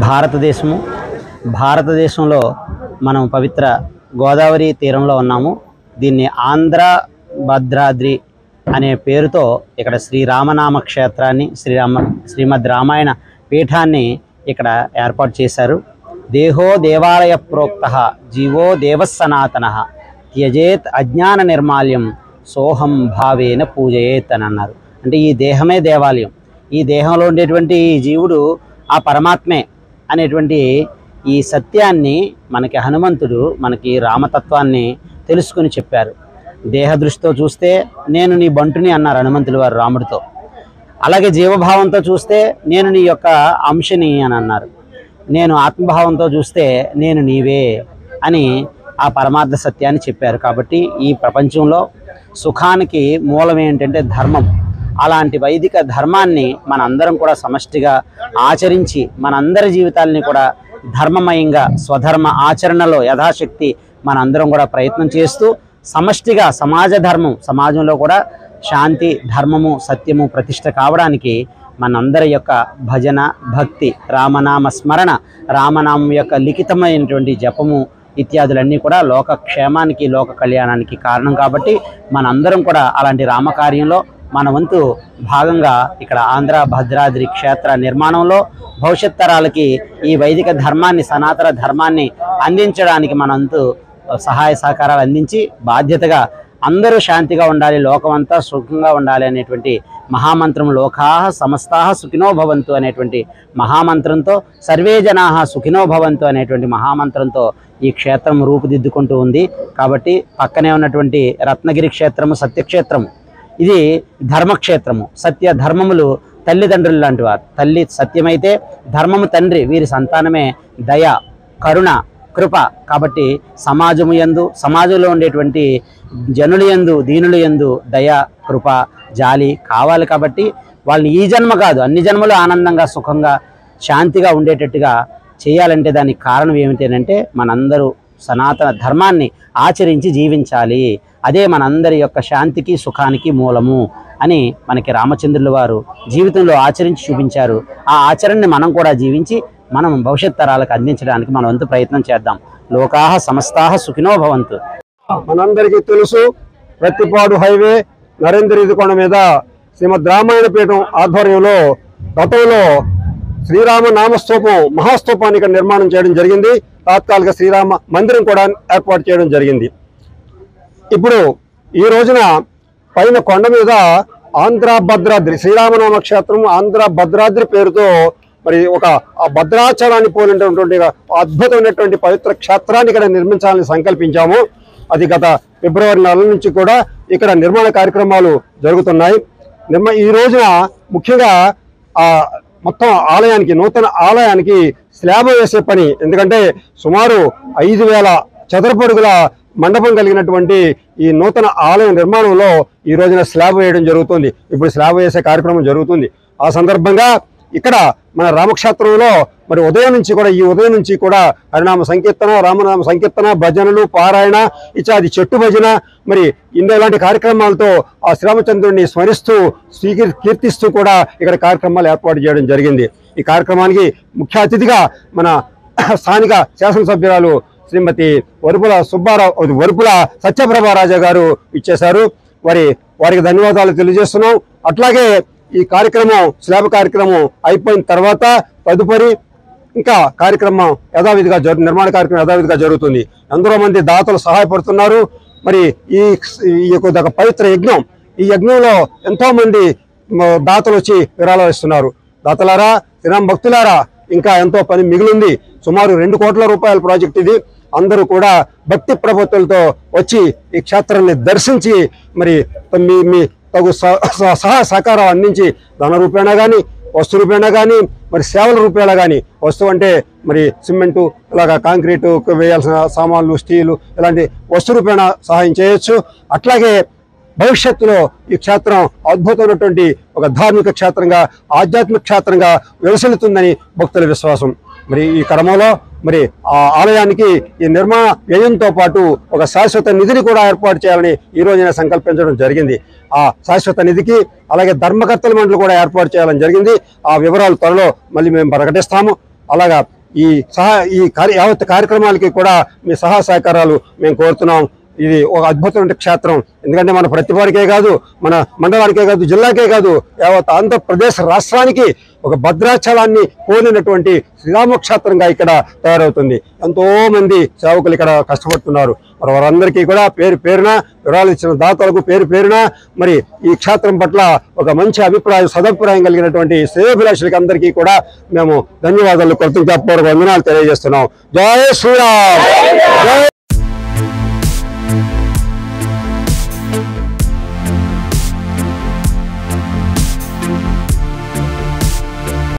భారతదేశము. భారతదేశంలో మనం పవిత్ర గోదావరి తీరంలో ఉన్నాము. దీన్ని ఆంధ్ర భద్రాద్రి అనే పేరుతో ఇక్కడ శ్రీరామనామ క్షేత్రాన్ని శ్రీమద్ రామాయణ పీఠాన్ని ఇక్కడ ఏర్పాటు చేశారు. దేహో దేవాలయ ప్రోక్త జీవో దేవసనాతన త్యజేత్ అజ్ఞాన నిర్మాల్యం సోహం భావేన పూజయేత్ అని అన్నారు. అంటే ఈ దేహమే దేవాలయం. ఈ దేహంలో ఉండేటువంటి జీవుడు ఆ పరమాత్మే అనేటువంటి ఈ సత్యాన్ని మనకి హనుమంతుడు మనకి రామతత్వాన్ని తెలుసుకుని చెప్పారు. దేహ దృష్టితో చూస్తే నేను నీ బంటుని అన్నారు హనుమంతులు వారు రాముడితో. అలాగే జీవభావంతో చూస్తే నేను నీ యొక్క అంశని అని అన్నారు. నేను ఆత్మభావంతో చూస్తే నేను నీవే అని ఆ పరమార్థ సత్యాన్ని చెప్పారు. కాబట్టి ఈ ప్రపంచంలో సుఖానికి మూలం ఏంటంటే ధర్మం. అలాంటి వైదిక ధర్మాన్ని మనందరం కూడా సమష్టిగా ఆచరించి మనందరి జీవితాలని కూడా ధర్మమయంగా స్వధర్మ ఆచరణలో యథాశక్తి మనందరం కూడా ప్రయత్నం చేస్తూ సమష్టిగా సమాజ ధర్మం, సమాజంలో కూడా శాంతి, ధర్మము, సత్యము ప్రతిష్ట కావడానికి మనందరి యొక్క భజన, భక్తి, రామనామ స్మరణ, రామనామం యొక్క లిఖితమైనటువంటి జపము ఇత్యాదులన్నీ కూడా లోక క్షేమానికి, లోక కళ్యాణానికి కారణం. కాబట్టి మనందరం కూడా అలాంటి రామకార్యంలో మన వంతు భాగంగా ఇక్కడ ఆంధ్ర భద్రాద్రి క్షేత్ర నిర్మాణంలో భవిష్యత్ తరాలకి ఈ వైదిక ధర్మాన్ని, సనాతన ధర్మాన్ని అందించడానికి మన వంతు సహాయ సహకారాలు అందించి బాధ్యతగా అందరూ శాంతిగా ఉండాలి, లోకమంతా సుఖంగా ఉండాలి అనేటువంటి మహామంత్రం, లోకాః సమస్తాః సుఖినో భవంతు అనేటువంటి మహామంత్రంతో, సర్వే జనాః సుఖినో భవంతు అనేటువంటి మహామంత్రంతో ఈ క్షేత్రం రూపుదిద్దుకుంటూ ఉంది. కాబట్టి పక్కనే ఉన్నటువంటి రత్నగిరి క్షేత్రము సత్యక్షేత్రము, ఇది ధర్మక్షేత్రము. సత్య ధర్మములు తల్లిదండ్రులు లాంటి వారు. తల్లి సత్యమైతే ధర్మము తండ్రి, వీరి సంతానమే దయ, కరుణ, కృప. కాబట్టి సమాజము యందు, సమాజంలో ఉండేటువంటి జనుల యందు, దీనుల యందు దయ, కృప, జాలి కావాలి. కాబట్టి వాళ్ళని ఈ జన్మ కాదు అన్ని జన్మలు ఆనందంగా, సుఖంగా, శాంతిగా ఉండేటట్టుగా చేయాలంటే దానికి కారణం ఏమిటంటే మనందరూ సనాతన ధర్మాన్ని ఆచరించి జీవించాలి. అదే మనందరి యొక్క శాంతికి, సుఖానికి మూలము అని మనకి రామచంద్రుల వారు జీవితంలో ఆచరించి చూపించారు. ఆ ఆచరణని మనం కూడా జీవించి మనం భవిష్యత్ తరాలకు అందించడానికి మన వంతు ప్రయత్నం చేద్దాం. లోకాః సమస్తాః సుఖినో భవంతు. మనందరికీ తెలుసు, ప్రతిపాడు హైవే నరేంద్రకొండ మీద శ్రీమద్ రామాయణ పీఠం ఆధ్వర్యంలో గతంలో శ్రీరామ నామస్తూపం, మహాస్తూపాన్ని ఇక్కడ నిర్మాణం చేయడం జరిగింది. తాత్కాలిక శ్రీరామ మందిరం కూడా ఏర్పాటు చేయడం జరిగింది. ఇప్పుడు ఈ రోజున పైన కొండ మీద ఆంధ్ర భద్రాద్రి శ్రీరామనామ క్షేత్రం, ఆంధ్ర భద్రాద్రి పేరుతో మరి ఒక భద్రాచలాన్ని పోలినటువంటి అద్భుతమైనటువంటి పవిత్ర క్షేత్రాన్ని ఇక్కడ నిర్మించాలని సంకల్పించాము. అది గత ఫిబ్రవరి 4 నుంచి కూడా ఇక్కడ నిర్మాణ కార్యక్రమాలు జరుగుతున్నాయి. ఈ రోజున ముఖ్యంగా మొత్తం ఆలయానికి, నూతన ఆలయానికి స్లాబ్ వేసే పని. ఎందుకంటే సుమారు 5000 చదరపు అడుగుల మండపం కలిగినటువంటి ఈ నూతన ఆలయ నిర్మాణంలో ఈ రోజున స్లాబ్ వేయడం జరుగుతుంది. ఇప్పుడు స్లాబ్ వేసే కార్యక్రమం జరుగుతుంది. ఆ సందర్భంగా ఇక్కడ మన రామక్షేత్రంలో మరి ఉదయం నుంచి కూడా హరినామ సంకీర్తన, రామనామ సంకీర్తన, భజనలు, పారాయణ, ఇత్యాది చెట్టు భజన, మరి ఇలాంటి కార్యక్రమాలతో ఆ శ్రీరామచంద్రుడిని స్మరిస్తూ కీర్తిస్తూ కూడా ఇక్కడ కార్యక్రమాలు ఏర్పాటు చేయడం జరిగింది. ఈ కార్యక్రమానికి ముఖ్య అతిథిగా మన స్థానిక శాసనసభ్యురాలు శ్రీమతి వరుపుల సత్యప్రభారాజా గారు ఇచ్చేశారు. వారికి ధన్యవాదాలు తెలియజేస్తున్నాం. అట్లాగే ఈ కార్యక్రమం, స్లాబ్ కార్యక్రమం అయిపోయిన తర్వాత తదుపరి ఇంకా కార్యక్రమం యథావిధిగా నిర్మాణ కార్యక్రమం యథావిధిగా జరుగుతుంది. ఎందరో మంది దాతలు సహాయపడుతున్నారు. మరి ఈ యొక్క పవిత్ర యజ్ఞం, ఈ యజ్ఞంలో ఎంతో మంది దాతలు వచ్చి విరాళాలు ఇస్తున్నారు. దాతలారా, శ్రీరామ భక్తులారా, ఇంకా ఎంతో పని మిగిలింది. సుమారు 2 కోట్ల రూపాయల ప్రాజెక్ట్ ఇది. అందరూ కూడా భక్తి ప్రపత్తులతో వచ్చి ఈ క్షేత్రాన్ని దర్శించి మరి మీ తగు సహాయ సహకారం అందించి ధన రూపేణా కానీ, వస్తు రూపేణా కానీ, మరి సేవల రూపేణా కానీ, వస్తువు అంటే మరి సిమెంటు, ఇలాగా కాంక్రీటు వేయాల్సిన సామాన్లు, స్టీలు, ఇలాంటి వస్తు రూపేణా సహాయం చేయొచ్చు. అట్లాగే భవిష్యత్తులో ఈ క్షేత్రం అద్భుతమైనటువంటి ఒక ధార్మిక క్షేత్రంగా, ఆధ్యాత్మిక క్షేత్రంగా విలసిల్లుతుందని భక్తుల విశ్వాసం. మరి ఈ క్రమంలో మరి ఆ ఆలయానికి ఈ నిర్మాణ వ్యయంతో పాటు ఒక శాశ్వత నిధిని కూడా ఏర్పాటు చేయాలని ఈ రోజున సంకల్పించడం జరిగింది. ఆ శాశ్వత నిధికి అలాగే ధర్మకర్తల మండలి కూడా ఏర్పాటు చేయాలని జరిగింది. ఆ వివరాలు త్వరలో మళ్ళీ మేము ప్రకటిస్తాము. అలాగా యావత్ కార్యక్రమాలకి కూడా మీ సహాయ సహకారాలు మేము కోరుతున్నాం. ఇది ఒక అద్భుతమైన క్షేత్రం. ఎందుకంటే మన ప్రతిపాడికే కాదు, మన మండలానికే కాదు, జిల్లాకే కాదు, యావత్ ఆంధ్రప్రదేశ్ రాష్ట్రానికి ఒక భద్రాచలాన్ని పోలినటువంటి శ్రీరామ క్షేత్రంగా ఇక్కడ తయారవుతుంది. ఎంతో మంది సేవకులు ఇక్కడ కష్టపడుతున్నారు. మరి వారందరికీ కూడా పేరు పేరున వివరాలు ఇచ్చిన దాతలకు పేరు పేరున మరి ఈ క్షేత్రం పట్ల ఒక మంచి సదభిప్రాయం కలిగినటువంటి శ్రేయోభిలాషులకి అందరికీ కూడా మేము ధన్యవాదాలు, కృతజ్ఞతాపూర్వక వందనాలు తెలియజేస్తున్నాం. జై శ్రీరామ్.